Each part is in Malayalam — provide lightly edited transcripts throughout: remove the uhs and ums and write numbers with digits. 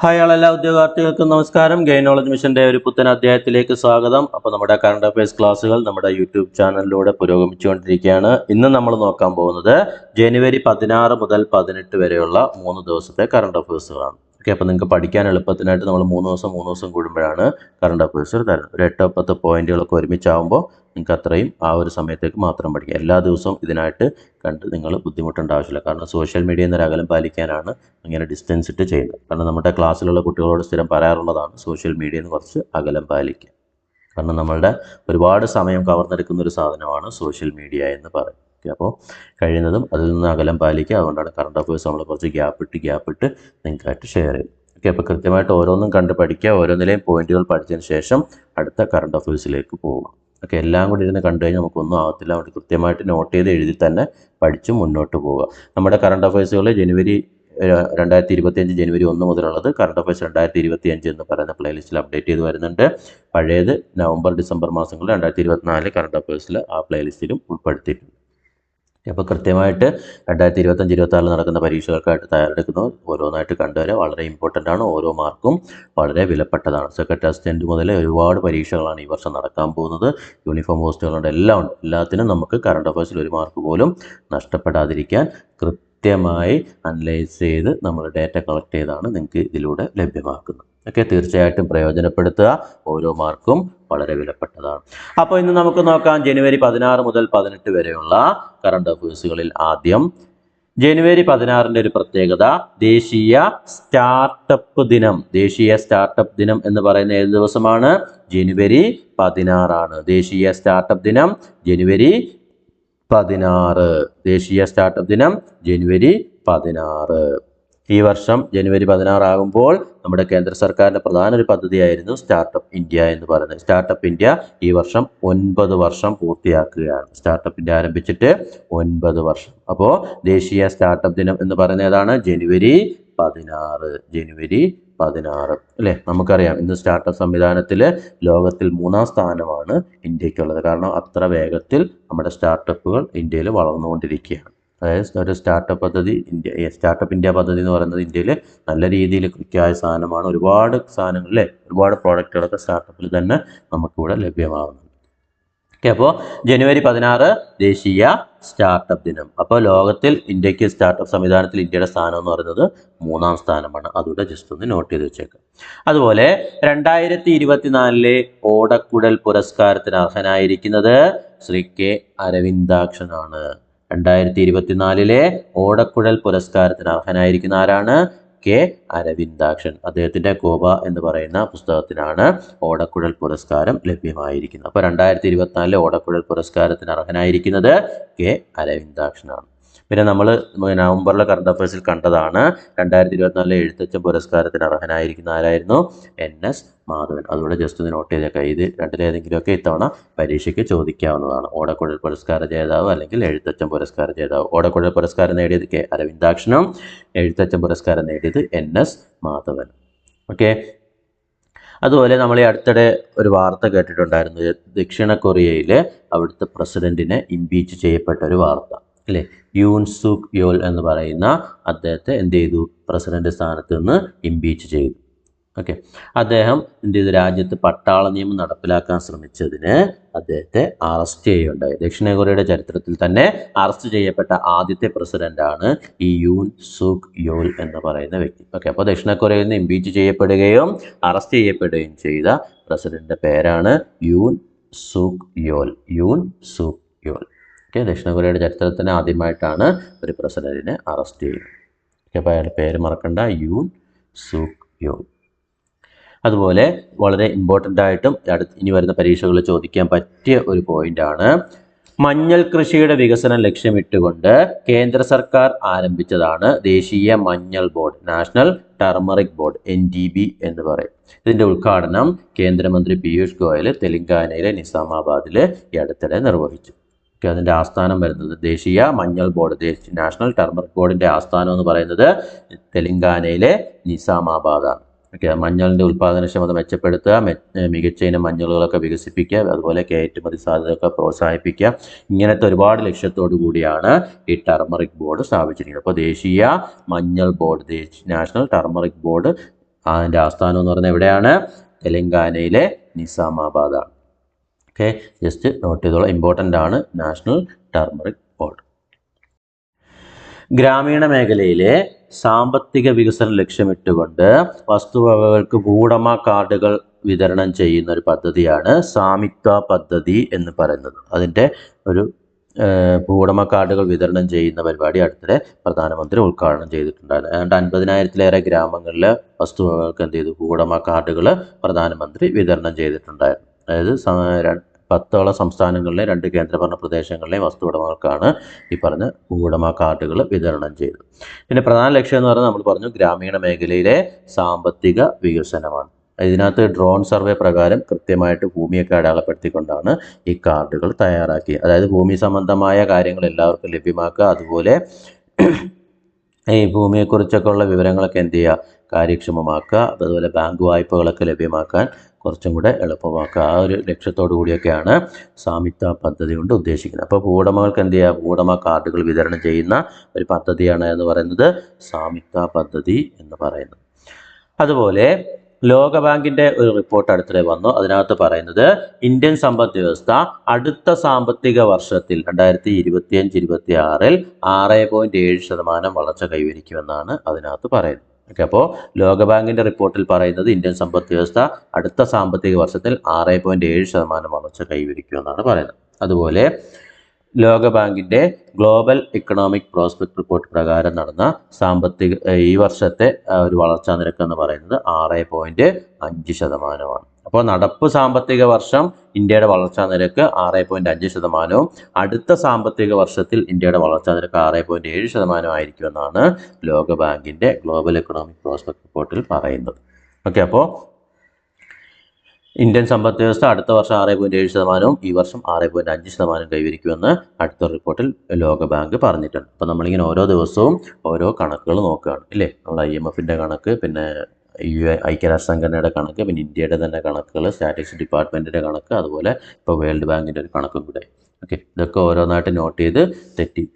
ഹായ് എല്ലാ ഉദ്യോഗാർത്ഥികൾക്കും നമസ്കാരം. ഗെയിൻ നോളജ് മിഷന്റെ ഒരു പുത്തൻ അധ്യായത്തിലേക്ക് സ്വാഗതം. അപ്പോൾ നമ്മുടെ കറണ്ട് അഫയേഴ്സ് ക്ലാസ്സുകൾ നമ്മുടെ യൂട്യൂബ് ചാനലിലൂടെ പുരോഗമിച്ചുകൊണ്ടിരിക്കുകയാണ്. ഇന്ന് നമ്മൾ നോക്കാൻ പോകുന്നത് ജനുവരി 16 മുതൽ 18 വരെയുള്ള 3 ദിവസത്തെ കറണ്ട് അഫയേഴ്സുകളാണ്. ഓക്കെ, അപ്പോൾ നിങ്ങൾക്ക് പഠിക്കാൻ എളുപ്പത്തിനായിട്ട് നമ്മൾ 3 ദിവസം കൂടുമ്പോഴാണ് കറണ്ട് അഫയേഴ്സ് തരുന്നത്. ഒരു 8-10 പോയിന്റുകളൊക്കെ ഒരുമിച്ചാകുമ്പോൾ നിങ്ങൾക്ക് അത്രയും ആ ഒരു സമയത്തേക്ക് മാത്രം പഠിക്കാം. എല്ലാ ദിവസവും ഇതിനായിട്ട് കണ്ട് നിങ്ങൾ ബുദ്ധിമുട്ടേണ്ട ആവശ്യമില്ല. കാരണം സോഷ്യൽ മീഡിയ എന്നൊരു അകലം പാലിക്കാനാണ് അങ്ങനെ ഡിസ്റ്റൻസ് ഇട്ട് ചെയ്യുന്നത്. കാരണം നമ്മുടെ ക്ലാസ്സിലുള്ള കുട്ടികളോട് സ്ഥിരം പറയാറുള്ളതാണ് സോഷ്യൽ മീഡിയയിൽ നിന്ന് കുറച്ച് അകലം പാലിക്കുക. കാരണം നമ്മളുടെ ഒരുപാട് സമയം കവർന്നെടുക്കുന്ന ഒരു സാധനമാണ് സോഷ്യൽ മീഡിയ എന്ന് പറയും. അപ്പോൾ കഴിയുന്നതും അതിൽ നിന്ന് അകലം പാലിക്കുക. അതുകൊണ്ടാണ് കറണ്ട് അഫയേഴ്സ് നമ്മൾ കുറച്ച് ഗ്യാപ്പ് ഇട്ട് നിങ്ങൾക്കായിട്ട് ഷെയർ ചെയ്യും. ഓക്കെ, അപ്പോൾ കൃത്യമായിട്ട് ഓരോന്നും കണ്ട് പഠിക്കുക. ഓരോന്നിലെയും പോയിന്റുകൾ പഠിച്ചതിന് ശേഷം അടുത്ത കറണ്ട് അഫയേഴ്സിലേക്ക് പോവുക. ഓക്കെ, എല്ലാം കൂടി ഇരുന്ന് കണ്ടു കഴിഞ്ഞാൽ നമുക്കൊന്നും ആവത്തില്ല. അതുകൊണ്ട് കൃത്യമായിട്ട് നോട്ട് ചെയ്ത് എഴുതി തന്നെ പഠിച്ച് മുന്നോട്ട് പോവുക. നമ്മുടെ കറണ്ട് അഫയേഴ്സുകൾ ജനുവരി 2025 ജനുവരി 1 മുതലുള്ളത് കറണ്ട് അഫയേഴ്സ് 2025 എന്ന് പറയുന്ന പ്ലേലിസ്റ്റിൽ അപ്ഡേറ്റ് ചെയ്ത് വരുന്നുണ്ട്. പഴയത് നവംബർ ഡിസംബർ മാസങ്ങളിൽ 2024 കറണ്ട് അഫയേഴ്സിൽ ആ പ്ലേലിസ്റ്റിലും ഉൾപ്പെടുത്തിയിട്ടുണ്ട്. അപ്പോൾ കൃത്യമായിട്ട് 2025-26 നടക്കുന്ന പരീക്ഷകൾക്കായിട്ട് തയ്യാറെടുക്കുന്നവർ ഓരോന്നായിട്ട് കണ്ടുവരിക. വളരെ ഇമ്പോർട്ടൻ്റ് ആണ്. ഓരോ മാർക്കും വളരെ വിലപ്പെട്ടതാണ്. സെക്രട്ടറി അസിസ്റ്റൻറ്റ് മുതൽ ഒരുപാട് പരീക്ഷകളാണ് ഈ വർഷം നടക്കാൻ പോകുന്നത്. യൂണിഫോം പോസ്റ്റുകളുണ്ട്, എല്ലാം ഉണ്ട്. എല്ലാത്തിനും നമുക്ക് കറണ്ട് അഫയേഴ്സിൽ ഒരു മാർക്ക് പോലും നഷ്ടപ്പെടാതിരിക്കാൻ കൃത്യമായി അനലൈസ് ചെയ്ത് നമ്മൾ ഡേറ്റ കളക്ട് ചെയ്താണ് നിങ്ങൾക്ക് ഇതിലൂടെ ലഭ്യമാക്കുന്നത്. ഒക്കെ തീർച്ചയായിട്ടും പ്രയോജനപ്പെടുത്തുക. ഓരോ മാർക്കും വളരെ വിലപ്പെട്ടതാണ്. അപ്പോൾ ഇന്ന് നമുക്ക് നോക്കാം ജനുവരി 16 മുതൽ 18 വരെയുള്ള കറണ്ട് അഫയേഴ്സുകളിൽ ആദ്യം ജനുവരി 16 ഒരു പ്രത്യേകത, ദേശീയ സ്റ്റാർട്ടപ്പ് ദിനം. ദേശീയ സ്റ്റാർട്ടപ്പ് ദിനം എന്ന് പറയുന്ന ഏത് ദിവസമാണ്? ജനുവരി 16 ആണ്. ദേശീയ സ്റ്റാർട്ടപ്പ് ദിനം ജനുവരി 16. ദേശീയ സ്റ്റാർട്ടപ്പ് ദിനം ജനുവരി 16. ഈ വർഷം ജനുവരി 16 ആകുമ്പോൾ നമ്മുടെ കേന്ദ്ര സർക്കാരിൻ്റെ പ്രധാന ഒരു പദ്ധതിയായിരുന്നു സ്റ്റാർട്ടപ്പ് ഇന്ത്യ എന്ന് പറയുന്നത്. സ്റ്റാർട്ടപ്പ് ഇന്ത്യ ഈ വർഷം 9 വർഷം പൂർത്തിയാക്കുകയാണ്. സ്റ്റാർട്ടപ്പ് ഇന്ത്യ ആരംഭിച്ചിട്ട് 9 വർഷം. അപ്പോൾ ദേശീയ സ്റ്റാർട്ടപ്പ് ദിനം എന്ന് പറയുന്നത് ഏതാണ്? ജനുവരി 16. ജനുവരി 16 അല്ലേ? നമുക്കറിയാം ഇന്ന് സ്റ്റാർട്ടപ്പ് സംവിധാനത്തിൽ ലോകത്തിൽ 3-ാം സ്ഥാനമാണ് ഇന്ത്യക്കുള്ളത്. കാരണം അത്ര വേഗത്തിൽ നമ്മുടെ സ്റ്റാർട്ടപ്പുകൾ ഇന്ത്യയിൽ വളർന്നുകൊണ്ടിരിക്കുകയാണ്. അതായത് ഒരു സ്റ്റാർട്ടപ്പ് ഇന്ത്യ പദ്ധതി എന്ന് പറയുന്നത് ഇന്ത്യയിൽ നല്ല രീതിയിൽ ക്ലിക്കായ സാധനമാണ്. ഒരുപാട് സാധനങ്ങൾ അല്ലേ, ഒരുപാട് പ്രോഡക്റ്റുകളൊക്കെ സ്റ്റാർട്ടപ്പിൽ തന്നെ നമുക്കിവിടെ ലഭ്യമാകുന്നുണ്ട്. ഓക്കെ, അപ്പോൾ ജനുവരി 16 ദേശീയ സ്റ്റാർട്ടപ്പ് ദിനം. അപ്പോൾ ലോകത്തിൽ ഇന്ത്യക്ക് സ്റ്റാർട്ടപ്പ് സംവിധാനത്തിൽ ഇന്ത്യയുടെ സ്ഥാനം എന്ന് പറയുന്നത് 3-ാം സ്ഥാനമാണ്. അതുകൂടെ ജസ്റ്റ് ഒന്ന് നോട്ട് ചെയ്ത് വെച്ചേക്കാം. അതുപോലെ 2024 ഓടക്കുഴൽ പുരസ്കാരത്തിന് അർഹനായിരിക്കുന്നത് ശ്രീ കെ അരവിന്ദാക്ഷനാണ്. 2024 ഓടക്കുഴൽ പുരസ്കാരത്തിന് അർഹനായിരിക്കുന്ന ആരാണ്? കെ അരവിന്ദാക്ഷൻ. അദ്ദേഹത്തിൻ്റെ കോബ എന്ന് പറയുന്ന പുസ്തകത്തിനാണ് ഓടക്കുഴൽ പുരസ്കാരം ലഭ്യമായിരിക്കുന്നത്. അപ്പോൾ 2024 ഓടക്കുഴൽ പുരസ്കാരത്തിന് അർഹനായിരിക്കുന്നത് കെ അരവിന്ദാക്ഷനാണ്. പിന്നെ നമ്മൾ നവംബറിലെ കറണ്ട് അഫയേഴ്സിൽ കണ്ടതാണ് 2024 എഴുത്തച്ഛൻ പുരസ്കാരത്തിന് അർഹനായിരിക്കുന്ന ആരായിരുന്നു? NS മാധവൻ. അതുകൂടെ ജസ്റ്റ് ഒന്ന് നോട്ട് ചെയ്തേക്കാം. ഇത് രണ്ടിലേതെങ്കിലുമൊക്കെ ഇത്തവണ പരീക്ഷയ്ക്ക് ചോദിക്കാവുന്നതാണ്. ഓടക്കുഴൽ പുരസ്കാര ജേതാവ് അല്ലെങ്കിൽ എഴുത്തച്ഛൻ പുരസ്കാര ജേതാവ്. ഓടക്കുഴൽ പുരസ്കാരം നേടിയത് കെ അരവിന്ദാക്ഷനും എഴുത്തച്ഛൻ പുരസ്കാരം നേടിയത് NS മാധവൻ. ഓക്കെ, അതുപോലെ നമ്മൾ ഈ അടുത്തിടെ ഒരു വാർത്ത കേട്ടിട്ടുണ്ടായിരുന്നു. ദക്ഷിണ കൊറിയയിൽ അവിടുത്തെ പ്രസിഡന്റിനെ ഇംപീച്ച് ചെയ്യപ്പെട്ട ഒരു വാർത്ത അല്ലേ? യൂൻ സൂക് യോൽ എന്ന് പറയുന്ന അദ്ദേഹത്തെ എന്ത് ചെയ്തു? പ്രസിഡന്റ് സ്ഥാനത്ത് നിന്ന് ഇംപീച്ച് ചെയ്തു. ഓക്കെ, അദ്ദേഹം എന്ത് ചെയ്തു? രാജ്യത്ത് പട്ടാള നിയമം നടപ്പിലാക്കാൻ ശ്രമിച്ചതിന് അദ്ദേഹത്തെ അറസ്റ്റ് ചെയ്യുകയുണ്ടായി. ദക്ഷിണ കൊറിയയുടെ ചരിത്രത്തിൽ തന്നെ അറസ്റ്റ് ചെയ്യപ്പെട്ട ആദ്യത്തെ പ്രസിഡന്റാണ് ഈ യൂൻ സൂക് യോൽ എന്ന് പറയുന്ന വ്യക്തി. ഓക്കെ, അപ്പോൾ ദക്ഷിണ കൊറിയയിൽ നിന്ന് ഇംപീച്ച് ചെയ്യപ്പെടുകയും അറസ്റ്റ് ചെയ്യപ്പെടുകയും ചെയ്ത പ്രസിഡന്റിന്റെ പേരാണ് യൂൻ സൂക് യോൽ. യൂൻ സൂക് യോൽ. ഓക്കെ, ദക്ഷിണ കൊറിയയുടെ ചരിത്രത്തിൽ തന്നെ ആദ്യമായിട്ടാണ് ഒരു പ്രസിഡന്റിനെ അറസ്റ്റ് ചെയ്യുന്നത്. ഓക്കെ, അപ്പോൾ അയാളുടെ പേര് മറക്കണ്ട, യൂൻ സൂക് യോൽ. അതുപോലെ വളരെ ഇമ്പോർട്ടൻ്റ് ആയിട്ടും ഇനി വരുന്ന പരീക്ഷകളിൽ ചോദിക്കാൻ പറ്റിയ ഒരു പോയിന്റാണ്, മഞ്ഞൾ കൃഷിയുടെ വികസനം ലക്ഷ്യമിട്ടുകൊണ്ട് കേന്ദ്ര സർക്കാർ ആരംഭിച്ചതാണ് ദേശീയ മഞ്ഞൾ board, national turmeric board, NTB എന്ന് പറയും. ഇതിൻ്റെ ഉദ്ഘാടനം കേന്ദ്രമന്ത്രി പീയൂഷ് ഗോയൽ തെലങ്കാനയിലെ നിസാമാബാദിൽ ഈ അടുത്തിടെ നിർവഹിച്ചു. അതിൻ്റെ ആസ്ഥാനം വരുന്നത് ദേശീയ മഞ്ഞൾ ബോർഡ്, നാഷണൽ ടർമറിക് ബോർഡിൻ്റെ ആസ്ഥാനം എന്ന് പറയുന്നത് തെലങ്കാനയിലെ നിസാമാബാദാണ്. ഓക്കെ, മഞ്ഞളിൻ്റെ ഉൽപ്പാദനക്ഷമത മെച്ചപ്പെടുത്തുക, മികച്ച ഇനം മഞ്ഞളുകളൊക്കെ വികസിപ്പിക്കുക, അതുപോലെ കയറ്റുമതി സാധ്യതയൊക്കെ പ്രോത്സാഹിപ്പിക്കുക, ഇങ്ങനത്തെ ഒരുപാട് ലക്ഷ്യത്തോടു കൂടിയാണ് ഈ ടർമറിക് ബോർഡ് സ്ഥാപിച്ചിരിക്കുന്നത്. അപ്പോൾ ദേശീയ മഞ്ഞൾ ബോർഡ്, നാഷണൽ ടർമറിക് ബോർഡ് അതിൻ്റെ ആസ്ഥാനം എന്ന് പറയുന്നത് എവിടെയാണ്? തെലങ്കാനയിലെ നിസാമാബാദാണ്. ഓക്കെ, ജസ്റ്റ് നോട്ട് ചെയ്തോളാം, ഇമ്പോർട്ടൻ്റ് ആണ്. National turmeric board. ഗ്രാമീണ മേഖലയിലെ സാമ്പത്തിക വികസനം ലക്ഷ്യമിട്ടുകൊണ്ട് വസ്തുവകകൾക്ക് ഭൂവുടമ കാർഡുകൾ വിതരണം ചെയ്യുന്ന ഒരു പദ്ധതിയാണ് സാമിത്വ പദ്ധതി എന്ന് പറയുന്നത്. അതിൻ്റെ ഒരു ഭൂവുടമ കാർഡുകൾ വിതരണം ചെയ്യുന്ന പരിപാടി അടുത്തിടെ പ്രധാനമന്ത്രി ഉദ്ഘാടനം ചെയ്തിട്ടുണ്ടായിരുന്നു. ഏതാണ്ട് 50,000-ലേറെ ഗ്രാമങ്ങളിലെ വസ്തുവകകൾക്ക് എന്ത് ചെയ്തു? ഭൂവുടമ കാർഡുകൾ പ്രധാനമന്ത്രി വിതരണം ചെയ്തിട്ടുണ്ടായിരുന്നു. അതായത് 10 സംസ്ഥാനങ്ങളിലെ 2 കേന്ദ്രഭരണ പ്രദേശങ്ങളിലെയും വസ്തുവുടമകൾക്കാണ് ഈ പറഞ്ഞ ഭൂവുടമ കാർഡുകൾ വിതരണം ചെയ്തത്. പിന്നെ പ്രധാന ലക്ഷ്യം എന്ന് പറയുന്നത് നമ്മൾ പറഞ്ഞു, ഗ്രാമീണ മേഖലയിലെ സാമ്പത്തിക വികസനമാണ്. ഇതിനകത്ത് ഡ്രോൺ സർവേ പ്രകാരം കൃത്യമായിട്ട് ഭൂമിയൊക്കെ അടയാളപ്പെടുത്തിക്കൊണ്ടാണ് ഈ കാർഡുകൾ തയ്യാറാക്കിയത്. അതായത് ഭൂമി സംബന്ധമായ കാര്യങ്ങൾ എല്ലാവർക്കും ലഭ്യമാക്കുക, അതുപോലെ ഈ ഭൂമിയെക്കുറിച്ചൊക്കെ ഉള്ള വിവരങ്ങളൊക്കെ എന്ത് ചെയ്യുക? കാര്യക്ഷമമാക്കുക, അതുപോലെ ബാങ്ക് വായ്പകളൊക്കെ ലഭ്യമാക്കാൻ കുറച്ചും കൂടെ എളുപ്പമാക്കുക. ആ ഒരു ലക്ഷ്യത്തോടു കൂടിയൊക്കെയാണ് സാമിത്വ പദ്ധതി കൊണ്ട് ഉദ്ദേശിക്കുന്നത്. അപ്പോൾ ഭൂവുടമകൾക്ക് എന്ത് ചെയ്യുക? ഭൂവുടമ കാർഡുകൾ വിതരണം ചെയ്യുന്ന ഒരു പദ്ധതിയാണ് എന്ന് പറയുന്നത് സാമിത്വ പദ്ധതി എന്ന് പറയുന്നത്. അതുപോലെ ലോകബാങ്കിൻ്റെ ഒരു റിപ്പോർട്ട് അടുത്തിടെ വന്നു. അതിനകത്ത് പറയുന്നത് ഇന്ത്യൻ സമ്പദ് വ്യവസ്ഥ അടുത്ത സാമ്പത്തിക വർഷത്തിൽ 2025-26 6.7% വളർച്ച കൈവരിക്കുമെന്നാണ് അതിനകത്ത് പറയുന്നത്. ഓക്കെ, അപ്പോൾ ലോകബാങ്കിൻ്റെ റിപ്പോർട്ടിൽ പറയുന്നത് ഇന്ത്യൻ സമ്പദ് വ്യവസ്ഥ അടുത്ത സാമ്പത്തിക വർഷത്തിൽ 6.7% വളർച്ച കൈവരിക്കുമെന്നാണ് പറയുന്നത്. അതുപോലെ ലോകബാങ്കിൻ്റെ ഗ്ലോബൽ ഇക്കണോമിക് പ്രോസ്പെക്ട് റിപ്പോർട്ട് പ്രകാരം നടന്ന ഈ വർഷത്തെ ഒരു വളർച്ചാ നിരക്ക് എന്ന് പറയുന്നത് 6.5%. അപ്പോൾ നടപ്പ് സാമ്പത്തിക വർഷം ഇന്ത്യയുടെ വളർച്ചാ നിരക്ക് 6.5%, അടുത്ത സാമ്പത്തിക വർഷത്തിൽ ഇന്ത്യയുടെ വളർച്ചാ നിരക്ക് 6.7% ആയിരിക്കുമെന്നാണ് ലോകബാങ്കിൻ്റെ ഗ്ലോബൽ ഇക്കണോമിക് പ്രോസ്പെക്ട് റിപ്പോർട്ടിൽ പറയുന്നത്. ഓക്കെ, അപ്പോൾ ഇന്ത്യൻ സമ്പദ് വ്യവസ്ഥ അടുത്ത വർഷം 6.7%, ഈ വർഷം 6.5% കൈവരിക്കുമെന്ന് അടുത്ത റിപ്പോർട്ടിൽ ലോകബാങ്ക് പറഞ്ഞിട്ടുണ്ട്. അപ്പോൾ നമ്മളിങ്ങനെ ഓരോ ദിവസവും ഓരോ കണക്കുകൾ നോക്കുകയാണ് ഇല്ലേ? നമ്മൾ IMFൻ്റെ കണക്ക്, പിന്നെ ഐക്യരാഷ്ട്ര സംഘടനയുടെ കണക്ക്, പിന്നെ ഇന്ത്യയുടെ തന്നെ കണക്കുകൾ, സ്റ്റാറ്റിസ്റ്റിക്സ് ഡിപ്പാർട്ട്മെൻറ്റിൻ്റെ കണക്ക്, അതുപോലെ ഇപ്പോൾ വേൾഡ് ബാങ്കിൻ്റെ ഒരു കണക്കും കൂടെ. ഓക്കെ, ഇതൊക്കെ ഓരോന്നായിട്ട് നോട്ട് ചെയ്ത്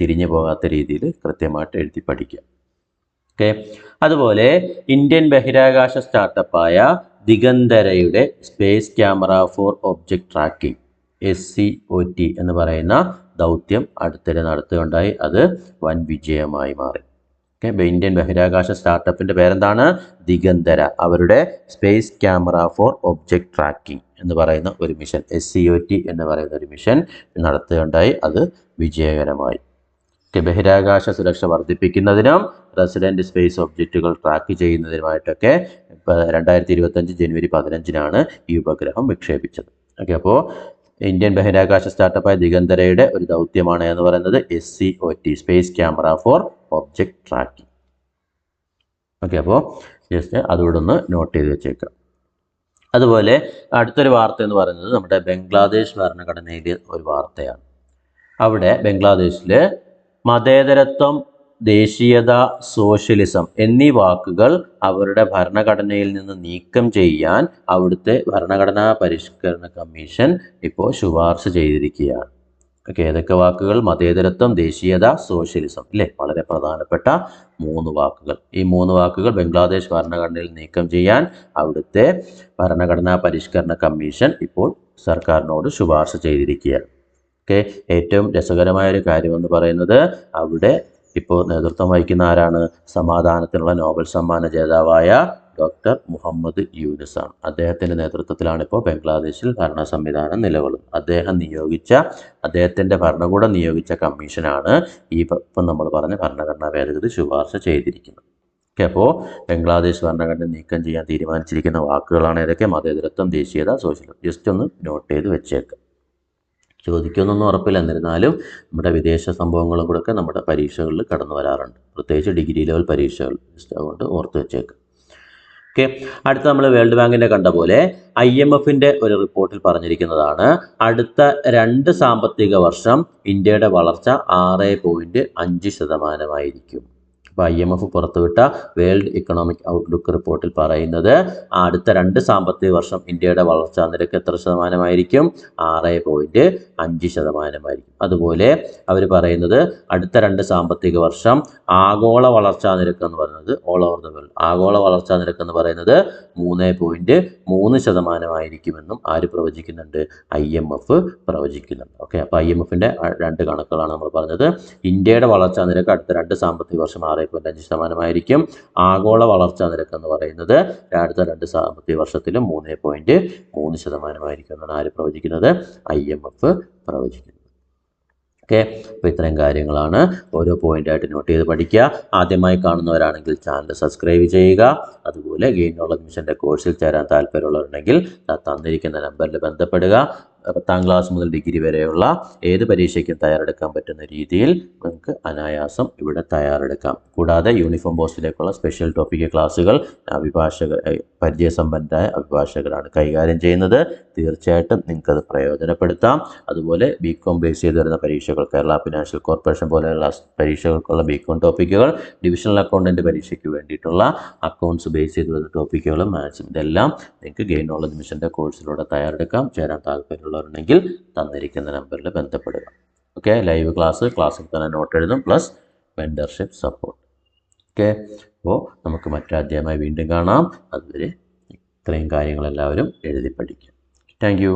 തിരിഞ്ഞു പോകാത്ത രീതിയിൽ കൃത്യമായിട്ട് എഴുതി പഠിക്കുക. ഓക്കെ, അതുപോലെ ഇന്ത്യൻ ബഹിരാകാശ സ്റ്റാർട്ടപ്പായ ദിഗന്തരയുടെ space camera for object tracking SCOT എന്ന് പറയുന്ന ദൗത്യം അടുത്തിടെ നടത്തുകയുണ്ടായി. അത് വൻ വിജയമായി മാറി. ഓക്കെ, ഇന്ത്യൻ ബഹിരാകാശ സ്റ്റാർട്ടപ്പിൻ്റെ പേരെന്താണ്? ദിഗന്തര. അവരുടെ space camera for object tracking എന്ന് പറയുന്ന ഒരു മിഷൻ, SCOT എന്ന് പറയുന്ന ഒരു മിഷൻ നടത്തുകയുണ്ടായി. അത് വിജയകരമായി. ബഹിരാകാശ സുരക്ഷ വർദ്ധിപ്പിക്കുന്നതിനും റെസിഡൻറ്റ് സ്പേസ് ഒബ്ജക്റ്റുകൾ ട്രാക്ക് ചെയ്യുന്നതിനുമായിട്ടൊക്കെ 2025 ജനുവരി 15-നാണ് ഈ ഉപഗ്രഹം വിക്ഷേപിച്ചത്. ഓക്കെ, അപ്പോൾ ഇന്ത്യൻ ബഹിരാകാശ സ്റ്റാർട്ടപ്പായ ദിഗന്തരയുടെ ഒരു ദൗത്യമാണ് എന്ന് പറയുന്നത് SCOT, space camera for object tracking. Okay, അപ്പോൾ ജസ്റ്റ് അതുകൂടെ ഒന്ന് നോട്ട് ചെയ്ത് വെച്ചേക്കാം. അതുപോലെ അടുത്തൊരു വാർത്ത എന്ന് പറയുന്നത് നമ്മുടെ ബംഗ്ലാദേശ് ഭരണഘടനയിലെ ഒരു വാർത്തയാണ്. അവിടെ ബംഗ്ലാദേശിൽ മതേതരത്വം, ദേശീയത, സോഷ്യലിസം എന്നീ വാക്കുകൾ അവരുടെ ഭരണഘടനയിൽ നിന്ന് നീക്കം ചെയ്യാൻ അവിടുത്തെ ഭരണഘടനാ പരിഷ്കരണ കമ്മീഷൻ ഇപ്പോൾ ശുപാർശ ചെയ്തിരിക്കുകയാണ്. ഓക്കെ, ഏതൊക്കെ വാക്കുകൾ? മതേതരത്വം, ദേശീയത, സോഷ്യലിസം ഇല്ലേ? വളരെ പ്രധാനപ്പെട്ട 3 വാക്കുകൾ. ഈ 3 വാക്കുകൾ ബംഗ്ലാദേശ് ഭരണഘടനയിൽ നീക്കം ചെയ്യാൻ അവിടുത്തെ ഭരണഘടനാ പരിഷ്കരണ കമ്മീഷൻ ഇപ്പോൾ സർക്കാരിനോട് ശുപാർശ ചെയ്തിരിക്കുകയാണ്. ഓക്കെ, ഏറ്റവും രസകരമായൊരു കാര്യമെന്ന് പറയുന്നത് അവിടെ ഇപ്പോൾ നേതൃത്വം വഹിക്കുന്ന ആരാണ്? സമാധാനത്തിനുള്ള നോബൽ സമ്മാന ജേതാവായ ഡോക്ടർ മുഹമ്മദ് യൂനുസ് ആണ്. അദ്ദേഹത്തിൻ്റെ നേതൃത്വത്തിലാണ് ഇപ്പോൾ ബംഗ്ലാദേശിൽ ഭരണ സംവിധാനം നിലകൊള്ളുന്നത്. അദ്ദേഹത്തിൻ്റെ ഭരണകൂടം നിയോഗിച്ച കമ്മീഷനാണ് ഈ ഇപ്പം നമ്മൾ പറഞ്ഞ ഭരണഘടനാ ഭേദഗതി ശുപാർശ ചെയ്തിരിക്കുന്നത്. ഓക്കെ, അപ്പോൾ ബംഗ്ലാദേശ് ഭരണഘടന നീക്കം ചെയ്യാൻ തീരുമാനിച്ചിരിക്കുന്ന വാക്കുകളാണ് ഏതൊക്കെ? മതേതരത്വം, ദേശീയത, സോഷ്യലിസം. ജസ്റ്റ് ഒന്ന് നോട്ട് ചെയ്ത് വെച്ചേക്കാം. ചോദിക്കുമെന്നൊന്നും ഉറപ്പില്ല, എന്നിരുന്നാലും നമ്മുടെ വിദേശ സംഭവങ്ങളും കൂടെയൊക്കെ നമ്മുടെ പരീക്ഷകളിൽ കടന്നു വരാറുണ്ട്, പ്രത്യേകിച്ച് ഡിഗ്രി ലെവൽ പരീക്ഷകൾ. അതുകൊണ്ട് ഓർത്ത് വെച്ചേക്കാം. ഓക്കെ, അടുത്ത നമ്മൾ വേൾഡ് ബാങ്കിൻ്റെ കണ്ട പോലെ IMFൻ്റെ ഒരു റിപ്പോർട്ടിൽ പറഞ്ഞിരിക്കുന്നതാണ് അടുത്ത 2 സാമ്പത്തിക വർഷം ഇന്ത്യയുടെ വളർച്ച 6.5% അപ്പോൾ IMF പുറത്തുവിട്ട വേൾഡ് ഇക്കണോമിക് ഔട്ട്ലുക്ക് റിപ്പോർട്ടിൽ പറയുന്നത് അടുത്ത 2 സാമ്പത്തിക വർഷം ഇന്ത്യയുടെ വളർച്ചാ നിരക്ക് എത്ര ശതമാനമായിരിക്കും? 6.5%. അതുപോലെ അവർ പറയുന്നത് അടുത്ത 2 സാമ്പത്തിക വർഷം ആഗോള വളർച്ചാ നിരക്ക് എന്ന് പറയുന്നത് ഓൾ ഓവർ ദ വേൾഡ് ആഗോള വളർച്ചാ നിരക്ക് എന്ന് പറയുന്നത് 3.3% ആര് പ്രവചിക്കുന്നുണ്ട്? IMF പ്രവചിക്കുന്നുണ്ട്. ഓക്കെ, അപ്പോൾ IMFന്റെ 2 കണക്കുകളാണ് നമ്മൾ പറഞ്ഞത്. ഇന്ത്യയുടെ വളർച്ചാ നിരക്ക് അടുത്ത 2 സാമ്പത്തിക വർഷം 6.5%. ആഗോള വളർച്ചാ നിരക്ക് എന്ന് പറയുന്നത് അടുത്ത 2 സാമ്പത്തിക വർഷത്തിലും 3.3% എന്നാണ് ആര് പ്രവചിക്കുന്നത്? IMF പ്രവചിക്കുന്നത്. ഓക്കെ, അപ്പോൾ ഇത്രയും കാര്യങ്ങളാണ്. ഓരോ പോയിന്റായിട്ട് നോട്ട് ചെയ്ത് പഠിക്കുക. ആദ്യമായി കാണുന്നവരാണെങ്കിൽ ചാനൽ സബ്സ്ക്രൈബ് ചെയ്യുക. അതുപോലെ ഗെയിൻ നോളജ് മിഷൻ്റെ കോഴ്സിൽ ചേരാൻ താല്പര്യമുള്ളവരുണ്ടെങ്കിൽ തന്നിരിക്കുന്ന നമ്പറിൽ ബന്ധപ്പെടുക. 10ാം ക്ലാസ് മുതൽ ഡിഗ്രി വരെയുള്ള ഏത് പരീക്ഷയ്ക്കും തയ്യാറെടുക്കാൻ പറ്റുന്ന രീതിയിൽ നിങ്ങൾക്ക് അനായാസം ഇവിടെ തയ്യാറെടുക്കാം. കൂടാതെ യൂണിഫോം പോസ്റ്റിലേക്കുള്ള സ്പെഷ്യൽ ടോപ്പിക് ക്ലാസ്സുകൾ പരിചയസമ്പന്നരായ അഭിഭാഷകരാണ് കൈകാര്യം ചെയ്യുന്നത്. തീർച്ചയായിട്ടും നിങ്ങൾക്കത് പ്രയോജനപ്പെടുത്താം. അതുപോലെ BCom ബേസ് ചെയ്ത് വരുന്ന പരീക്ഷകൾ, കേരള ഫിനാൻഷ്യൽ കോർപ്പറേഷൻ പോലെയുള്ള പരീക്ഷകൾക്കുള്ള BCom ടോപ്പിക്കുകൾ, ഡിവിഷണൽ അക്കൗണ്ടൻറ്റ് പരീക്ഷയ്ക്ക് വേണ്ടിയിട്ടുള്ള അക്കൗണ്ട്സ് ബേസ് ചെയ്ത് വരുന്ന ടോപ്പിക്കുകളും മാത്സും, ഇതെല്ലാം നിങ്ങൾക്ക് ഗെയിൻ നോളജ് മിഷൻ്റെ കോഴ്സിലൂടെ തയ്യാറെടുക്കാം. ചേരാൻ താല്പര്യമുള്ളവരുണ്ടെങ്കിൽ തന്നിരിക്കുന്ന നമ്പറിൽ ബന്ധപ്പെടുക. ഓക്കെ, ലൈവ് ക്ലാസ്സിൽ തന്നെ നോട്ട് എഴുതും, പ്ലസ് മെൻറ്റർഷിപ്പ് സപ്പോർട്ട്. ഓക്കെ, അപ്പോൾ നമുക്ക് മറ്റൊരു അധ്യായമായി വീണ്ടും കാണാം. അതുവരെ ഇത്രയും കാര്യങ്ങളെല്ലാവരും എഴുതി പഠിക്കുക. Thank you.